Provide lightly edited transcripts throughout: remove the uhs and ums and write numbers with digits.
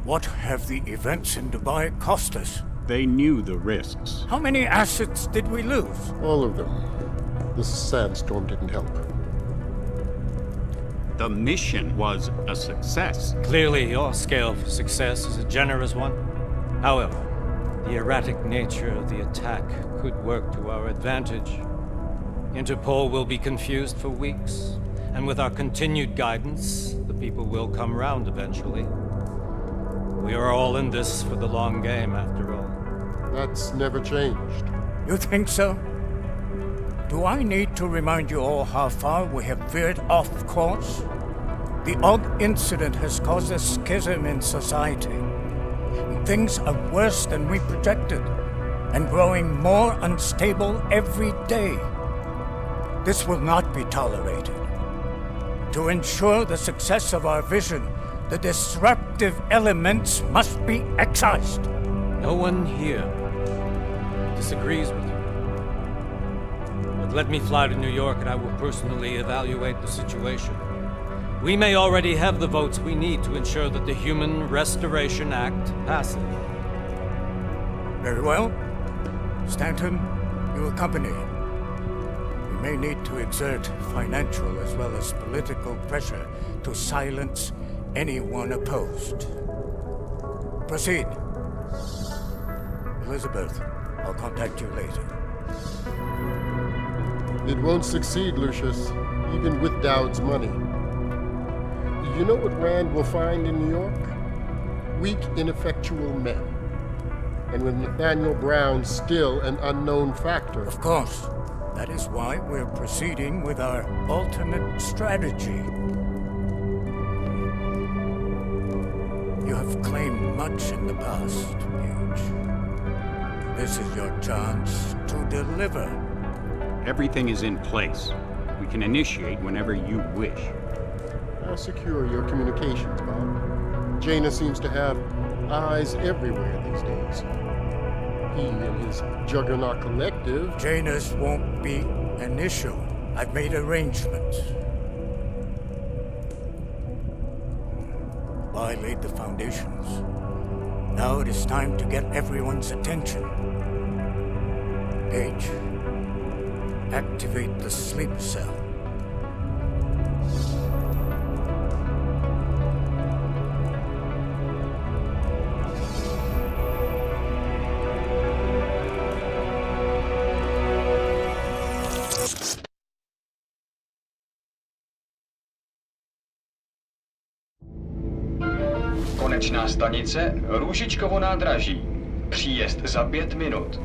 What have the events in Dubai cost us? They knew the risks. How many assets did we lose? All of them. This sandstorm didn't help. The mission was a success. Clearly, your scale for success is a generous one. However, the erratic nature of the attack could work to our advantage. Interpol will be confused for weeks, and with our continued guidance, the people will come round eventually. We are all in this for the long game, after all. That's never changed. You think so? Do I need to remind you all how far we have veered off course? The Og incident has caused a schism in society. Things are worse than we projected, and growing more unstable every day. This will not be tolerated. To ensure the success of our vision, the disruptive elements must be excised. No one here disagrees with you. But let me fly to New York and I will personally evaluate the situation. We may already have the votes we need to ensure that the Human Restoration Act passes. Very well. Stanton, you accompany. We may need to exert financial as well as political pressure to silence anyone opposed. Proceed. Elizabeth, I'll contact you later. It won't succeed, Lucius, even with Dowd's money. You know what Rand will find in New York? Weak, ineffectual men. And with Nathaniel Brown still an unknown factor. Of course. That is why we're proceeding with our alternate strategy. You have claimed much in the past, Paige. This is your chance to deliver. Everything is in place. We can initiate whenever you wish. I'll secure your communications, Bob. Jaina seems to have eyes everywhere these days. He and his Juggernaut Collective... Janus won't be an issue. I've made arrangements. I laid the foundations. Now it is time to get everyone's attention. Paige, activate the sleep cell. Konečná stanice Růžičkovo nádraží. Příjezd za 5 minut.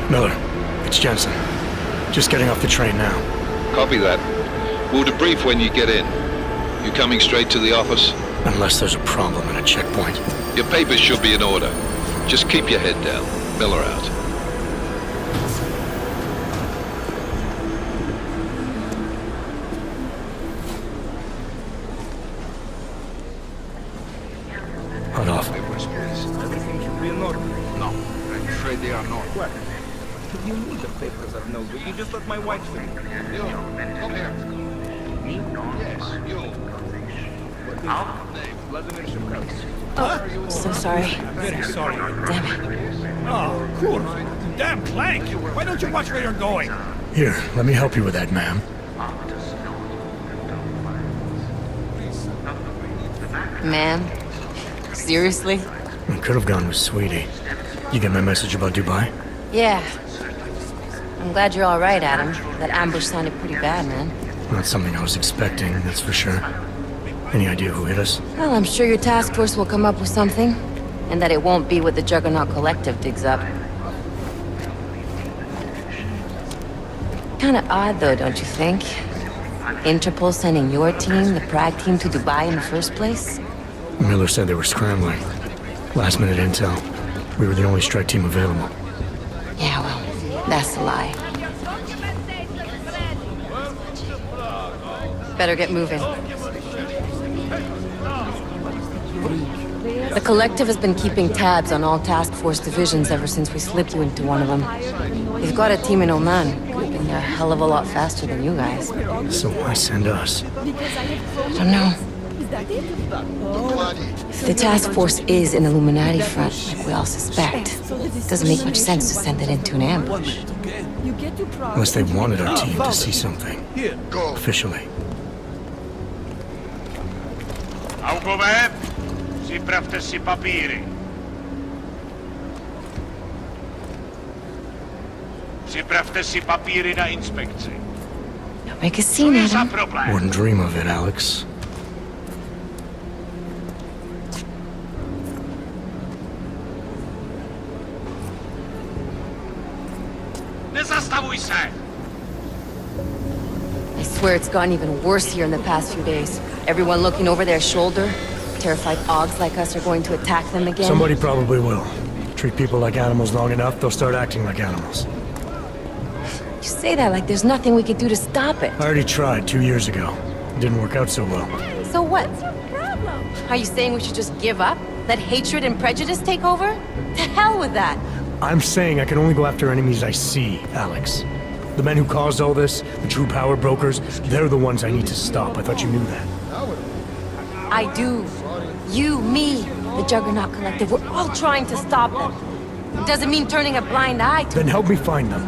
Miller, it's Jensen. Just getting off the train now. Copy that. We'll debrief when you get in. You coming straight to the office? Unless there's a problem at a checkpoint. Your papers should be in order. Just keep your head down. Miller out. Hold off. Everything should be in order. No, I'm afraid they are not. What? You need the papers are no good. You just let my wife think. You, come here. Me? Yes, you. Vladimir Shevkovsky. Oh, so sorry. Very sorry. Damn it. Oh, cool. Damn plank. Why don't you watch where you're going? Here, let me help you with that, ma'am. Ma'am? Seriously? I could have gone with Sweetie. You get my message about Dubai? Yeah. I'm glad you're all right, Adam. That ambush sounded pretty bad, man. Not something I was expecting, that's for sure. Any idea who hit us? Well, I'm sure your task force will come up with something. And that it won't be what the Juggernaut Collective digs up. Kinda odd, though, don't you think? Interpol sending your team, the Prague team, to Dubai in the first place? Miller said they were scrambling. Last minute intel. We were the only strike team available. Yeah, well, that's a lie. Better get moving. The Collective has been keeping tabs on all task force divisions ever since we slipped you into one of them. They've got a team in Oman. Been there a hell of a lot faster than you guys. So why send us? I don't know. If the task force is an Illuminati front, like we all suspect, it doesn't make much sense to send it into an ambush. Unless they wanted our team to see something. Officially. Augoveb, připravte si papíry. Připravte si papíry na inspekci. Don't make a scene, Adam. Wouldn't dream of it, Alex. Nezastavuj se! I swear it's gotten even worse here in the past few days. Everyone looking over their shoulder. Terrified Augs like us are going to attack them again. Somebody probably will. Treat people like animals long enough, they'll start acting like animals. You say that like there's nothing we could do to stop it. I already tried 2 years ago. It didn't work out so well. So what? Are you saying we should just give up? Let hatred and prejudice take over? To hell with that! I'm saying I can only go after enemies I see, Alex. The men who caused all this, the true power brokers, they're the ones I need to stop. I thought you knew that. I do. You, me, the Juggernaut Collective, we're all trying to stop them. It doesn't mean turning a blind eye to... Then help me find them.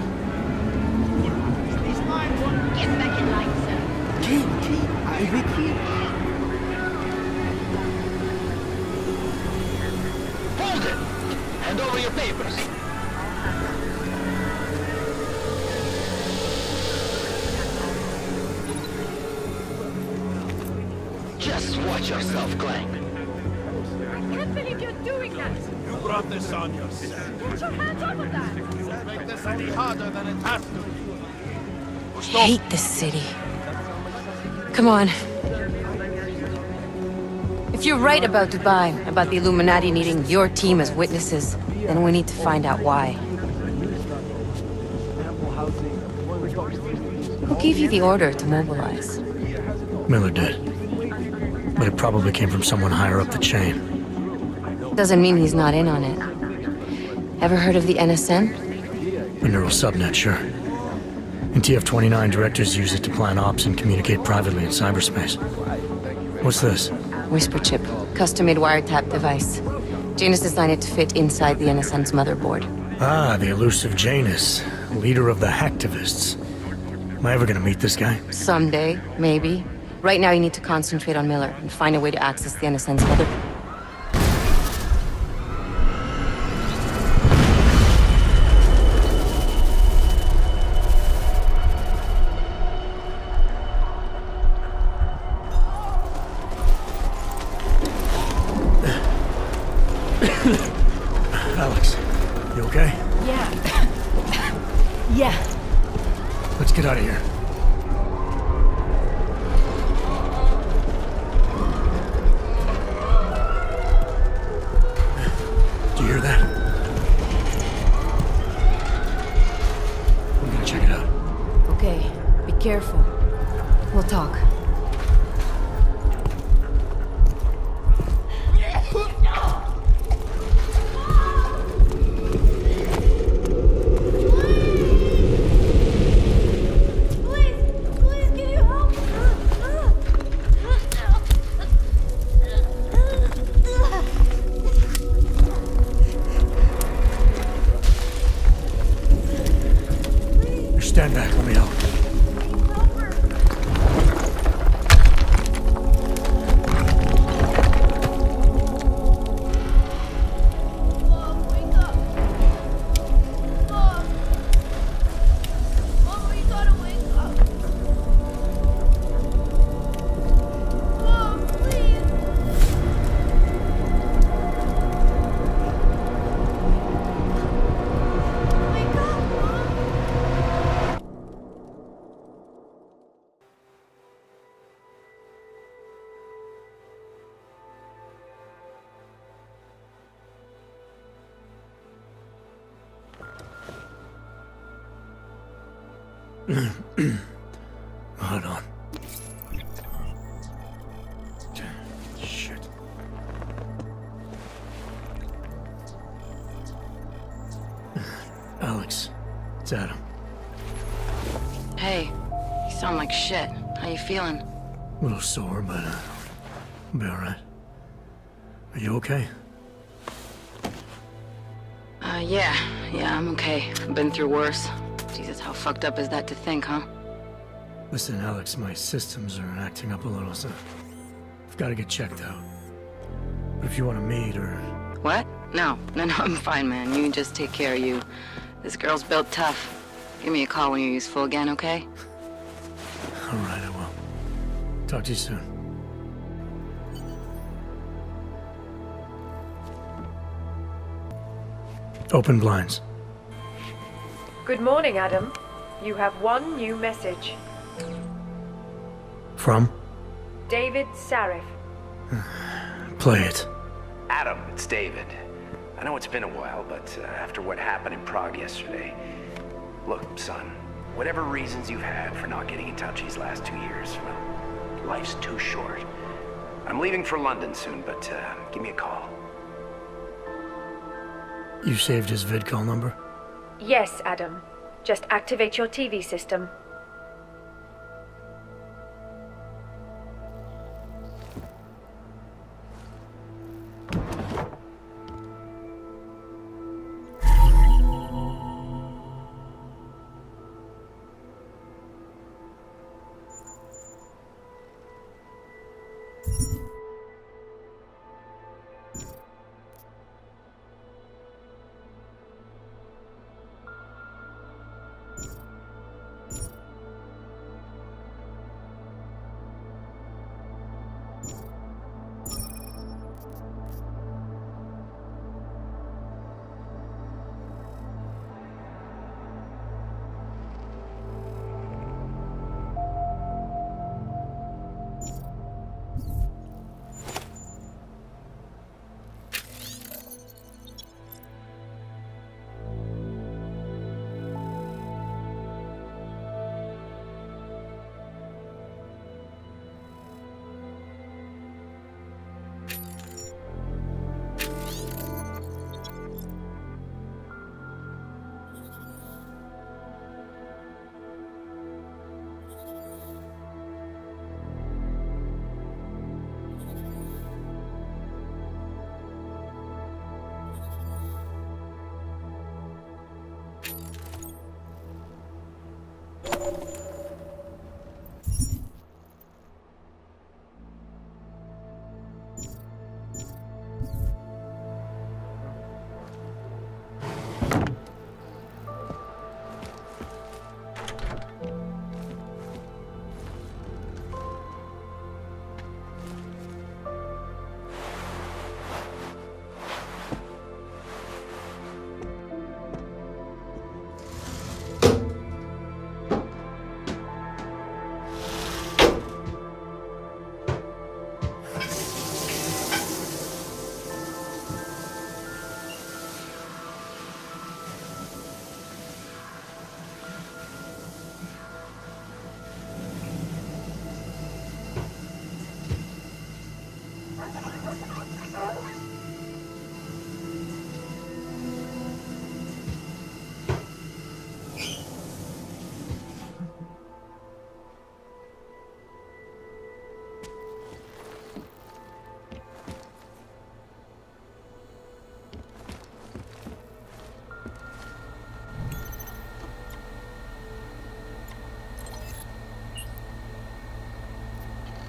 Get back in line, sir. Hold it! Hand over your papers. Just watch yourself, Clank. I can't believe you're doing that! You brought this on yourself. Put your hands off of that! Make this any harder than it has to. I hate this city. Come on. If you're right about Dubai, about the Illuminati needing your team as witnesses, then we need to find out why. Who gave you the order to mobilize? Miller did. But it probably came from someone higher up the chain. Doesn't mean he's not in on it. Ever heard of the NSN? A neural subnet, sure. In TF-29, directors use it to plan ops and communicate privately in cyberspace. What's this? Whisper chip. Custom-made wiretap device. Janus designed it to fit inside the NSN's motherboard. Ah, the elusive Janus. Leader of the hacktivists. Am I ever gonna meet this guy? Someday, maybe. Right now you need to concentrate on Miller and find a way to access the NSN's motherboard. Alex, you okay? Yeah. Yeah. Let's get out of here. Do you hear that? I'm gonna check it out. Okay, be careful. We'll talk. Stand back, let me help. Hold on. It's Adam. Hey, you sound like shit. How you feeling? A little sore, but I'll be alright. Are you okay? Yeah, I'm okay. I've been through worse. Jesus, how fucked up is that to think, huh? Listen, Alex, my systems are acting up a little, so I've got to get checked out. But if you want to meet or... What? No, I'm fine, man. You just take care of you. This girl's built tough. Give me a call when you're useful again, okay? Alright, I will. Talk to you soon. Open blinds. Good morning, Adam. You have one new message. From? David Sarif. Play it. Adam, it's David. I know it's been a while, but after what happened in Prague yesterday... Look, son, whatever reasons you've had for not getting in touch these last 2 years, well, life's too short. I'm leaving for London soon, but give me a call. You saved his vidcall number? Yes, Adam. Just activate your TV system.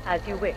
As you wish.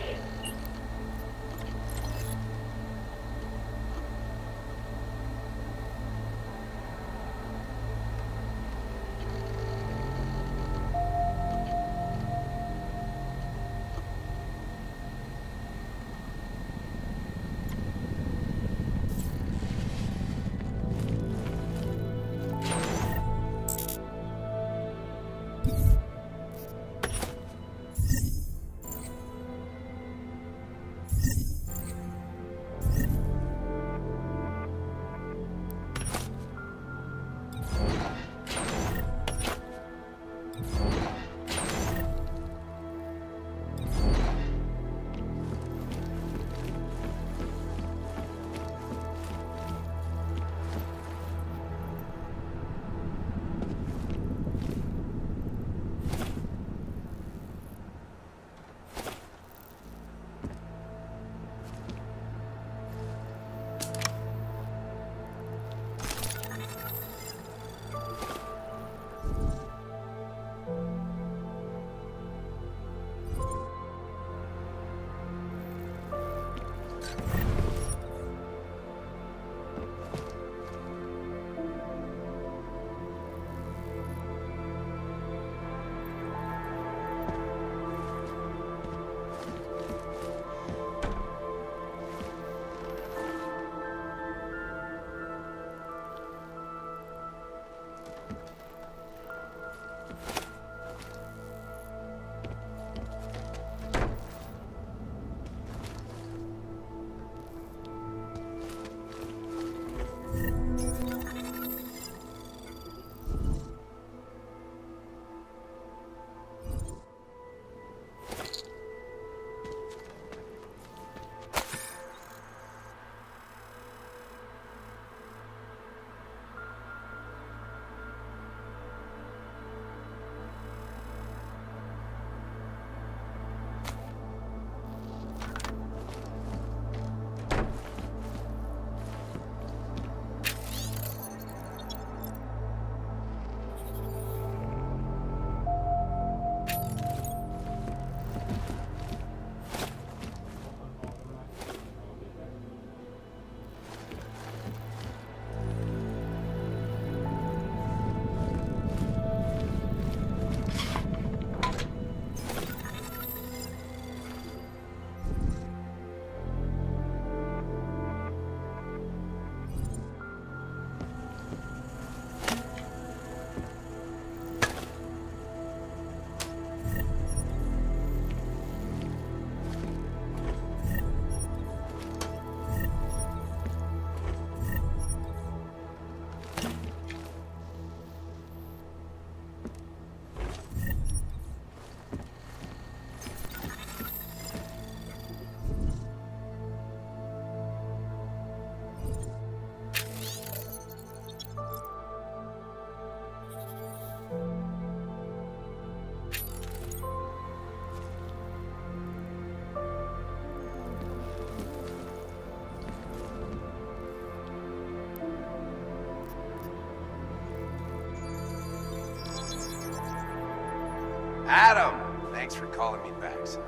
Adam! Thanks for calling me back, son.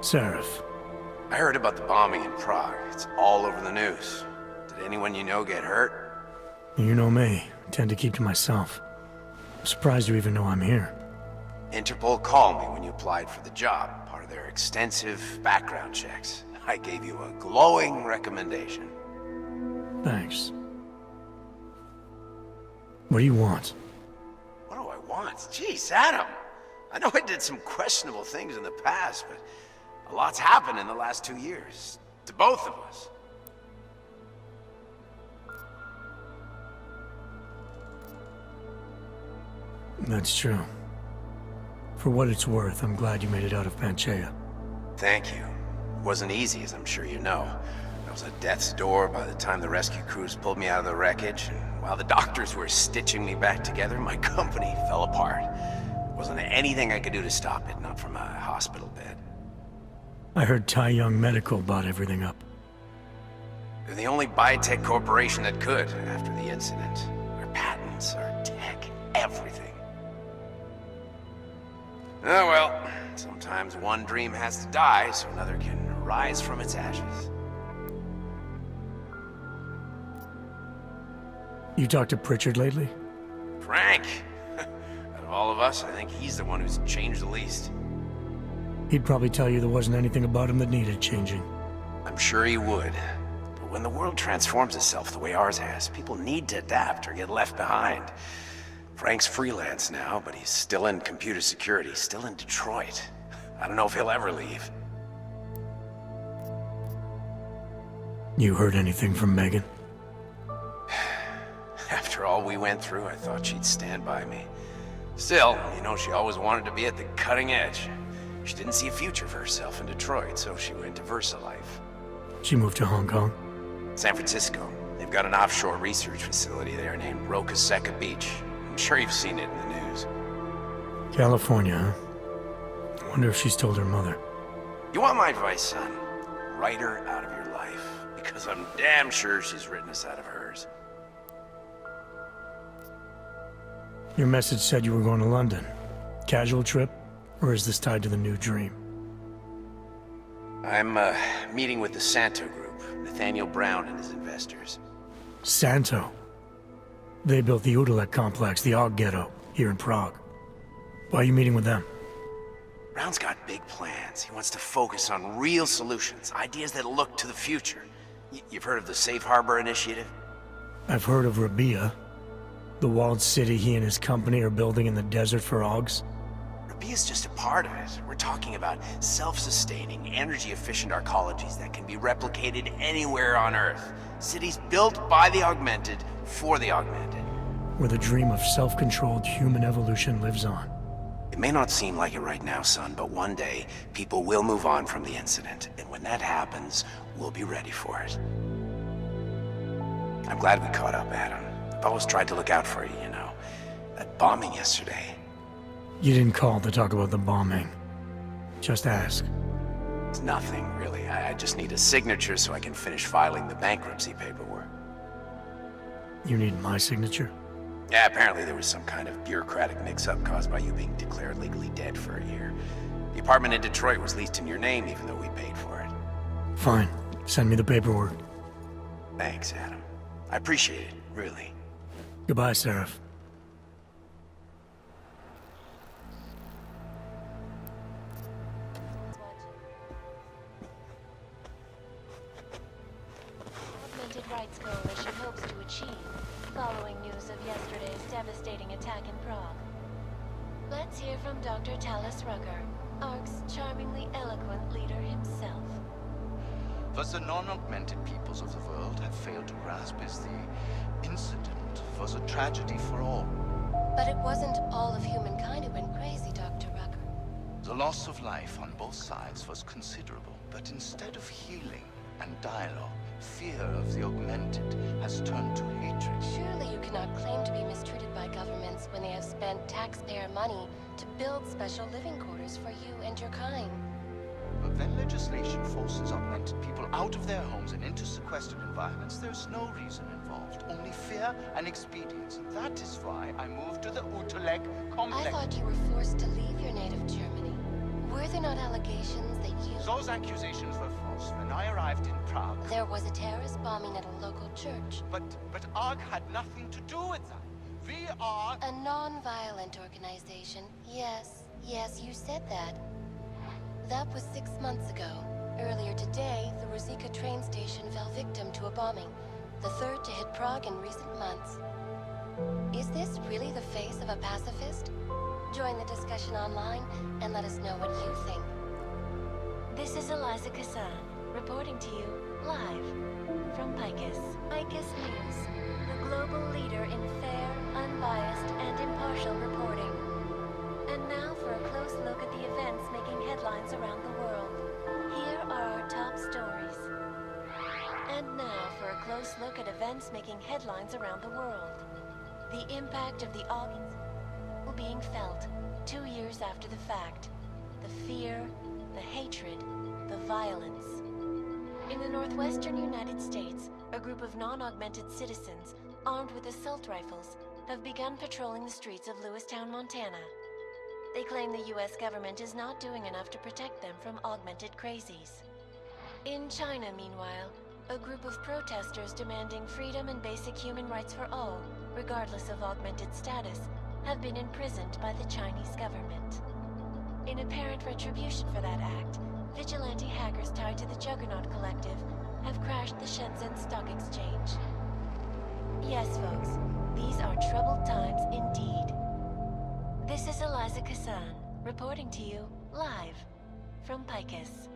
Seraph. I heard about the bombing in Prague. It's all over the news. Did anyone you know get hurt? You know me. I tend to keep to myself. I'm surprised you even know I'm here. Interpol called me when you applied for the job, part of their extensive background checks. I gave you a glowing recommendation. Thanks. What do you want? What do I want? Jeez, Adam! I know I did some questionable things in the past, but a lot's happened in the last 2 years. To both of us. That's true. For what it's worth, I'm glad you made it out of Panchea. Thank you. It wasn't easy, as I'm sure you know. I was at death's door by the time the rescue crews pulled me out of the wreckage, and while the doctors were stitching me back together, my company fell apart. There wasn't anything I could do to stop it, not from a hospital bed. I heard Tai Young Medical bought everything up. They're the only biotech corporation that could, after the incident. Our patents, our tech, everything. Oh well, sometimes one dream has to die so another can rise from its ashes. You talked to Pritchard lately? Frank! Out of all of us, I think he's the one who's changed the least. He'd probably tell you there wasn't anything about him that needed changing. I'm sure he would. But when the world transforms itself the way ours has, people need to adapt or get left behind. Frank's freelance now, but he's still in computer security, still in Detroit. I don't know if he'll ever leave. You heard anything from Megan? After all we went through, I thought she'd stand by me. Still, you know, she always wanted to be at the cutting edge. She didn't see a future for herself in Detroit, so she went to VersaLife. She moved to Hong Kong? San Francisco. They've got an offshore research facility there named Rokaseca Beach. I'm sure you've seen it in the news. California, huh? I wonder if she's told her mother. You want my advice, son? Write her out of your life. Because I'm damn sure she's written us out of hers. Your message said you were going to London. Casual trip? Or is this tied to the new dream? I'm, meeting with the Santo Group, Nathaniel Brown and his investors. Santo? They built the Udalek complex, the Og Ghetto, here in Prague. Why are you meeting with them? Brown's got big plans. He wants to focus on real solutions, ideas that look to the future. You've heard of the Safe Harbor Initiative? I've heard of Rabia, the walled city he and his company are building in the desert for Augs. Rabia's just a part of it. We're talking about self-sustaining, energy-efficient arcologies that can be replicated anywhere on Earth. Cities built by the augmented, for the augmented. Where the dream of self-controlled human evolution lives on. It may not seem like it right now, son, but one day, people will move on from the incident. And when that happens, we'll be ready for it. I'm glad we caught up, Adam. I've always tried to look out for you, you know. That bombing yesterday. You didn't call to talk about the bombing. Just ask. It's nothing, really. I just need a signature so I can finish filing the bankruptcy paperwork. You need my signature? Yeah, apparently there was some kind of bureaucratic mix-up caused by you being declared legally dead for a year. The apartment in Detroit was leased in your name even though we paid for it. Fine. Send me the paperwork. Thanks, Adam. I appreciate it, really. Goodbye, Seraph. Augmented Rights Coalition hopes to achieve, following news of yesterday's devastating attack in Prague. Let's hear from Dr. Talis Rucker, ARC's charmingly eloquent leader himself. What the non-augmented peoples of the world have failed to grasp is the incident was a tragedy for all. But it wasn't all of humankind who went crazy, Dr. Rucker. The loss of life on both sides was considerable, but instead of healing and dialogue, fear of the augmented has turned to hatred. Surely you cannot claim to be mistreated by governments when they have spent taxpayer money to build special living quarters for you and your kind. But when legislation forces augmented people out of their homes and into sequestered environments, there's no reason involved, only fear and expedience. That is why I moved to the Utrecht complex. I thought you were forced to leave your native Germany. Were there not allegations that you... Those accusations were false. When I arrived in Prague... There was a terrorist bombing at a local church. But ARG had nothing to do with that. We are... A non-violent organization. Yes, you said that. That was 6 months ago. Earlier today, the Ruzicka train station fell victim to a bombing, the third to hit Prague in recent months. Is this really the face of a pacifist? Join the discussion online and let us know what you think. This is Eliza Kassan, reporting to you live from Picus. Picus News, the global leader in fair, unbiased, and impartial reporting. And now for a close look at the events making headlines around the world. Here are our top stories. And now for a close look at events making headlines around the world. The impact of the August being felt 2 years after the fact. The fear, the hatred, the violence. In the northwestern United States, a group of non-augmented citizens, armed with assault rifles, have begun patrolling the streets of Lewistown, Montana. They claim the US government is not doing enough to protect them from augmented crazies. In China, meanwhile, a group of protesters demanding freedom and basic human rights for all, regardless of augmented status, have been imprisoned by the Chinese government. In apparent retribution for that act, vigilante hackers tied to the Juggernaut Collective have crashed the Shenzhen Stock Exchange. Yes, folks, these are troubled times indeed. This is Eliza Kassan, reporting to you live from Picus.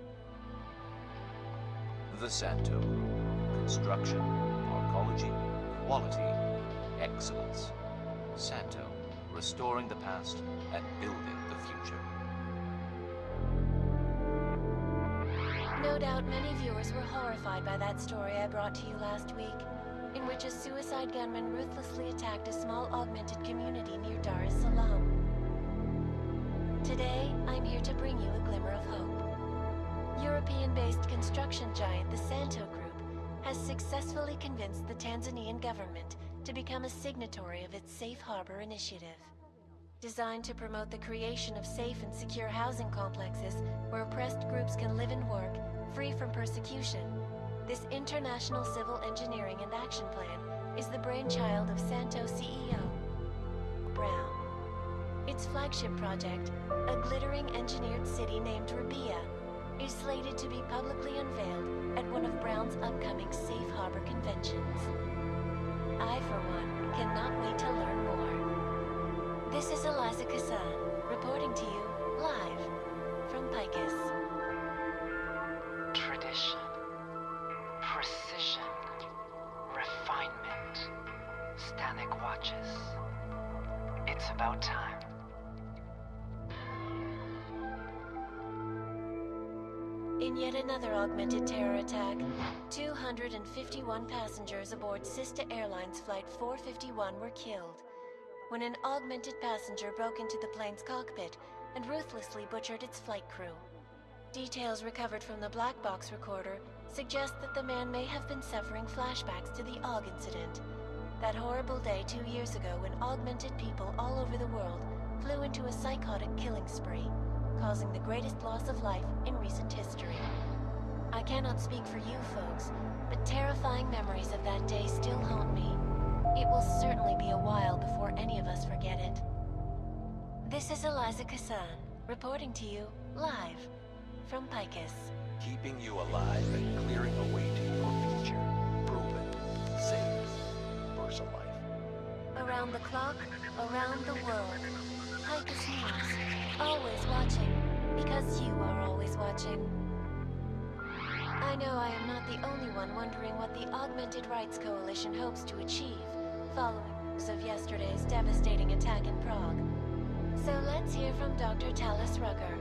The Santo Group. Construction, arcology, quality, excellence. Santo, restoring the past and building the future. No doubt many viewers were horrified by that story I brought to you last week, in which a suicide gunman ruthlessly attacked a small augmented community near Dar es Salaam. Today, I'm here to bring you a glimmer of hope. European-based construction giant the Santo Group has successfully convinced the Tanzanian government to become a signatory of its Safe Harbor initiative. Designed to promote the creation of safe and secure housing complexes where oppressed groups can live and work, free from persecution, this international civil engineering and action plan is the brainchild of Santo CEO, Brown. Its flagship project, a glittering engineered city named Rabia, is slated to be publicly unveiled at one of Brown's upcoming Safe Harbor conventions. I, for one, cannot wait to learn more. This is Eliza Kassan, reporting to you, live, from Picus. Tradition. Precision. Refinement. Stanek watches. It's about time. In yet another augmented terror attack, 251 passengers aboard Sista Airlines Flight 451 were killed when an augmented passenger broke into the plane's cockpit and ruthlessly butchered its flight crew. Details recovered from the black box recorder suggest that the man may have been suffering flashbacks to the AUG incident, that horrible day 2 years ago when augmented people all over the world flew into a psychotic killing spree, causing the greatest loss of life in recent history. I cannot speak for you folks, but terrifying memories of that day still haunt me. It will certainly be a while before any of us forget it. This is Eliza Kassan, reporting to you, live, from Picus. Keeping you alive and clearing a way to your future. Proven. Saves. Versa life. Around the clock, around the world. Picus News. Always watching, because you are always watching. I know I am not the only one wondering what the Augmented Rights Coalition hopes to achieve following news of yesterday's devastating attack in Prague. So let's hear from Dr. Talis Rugger.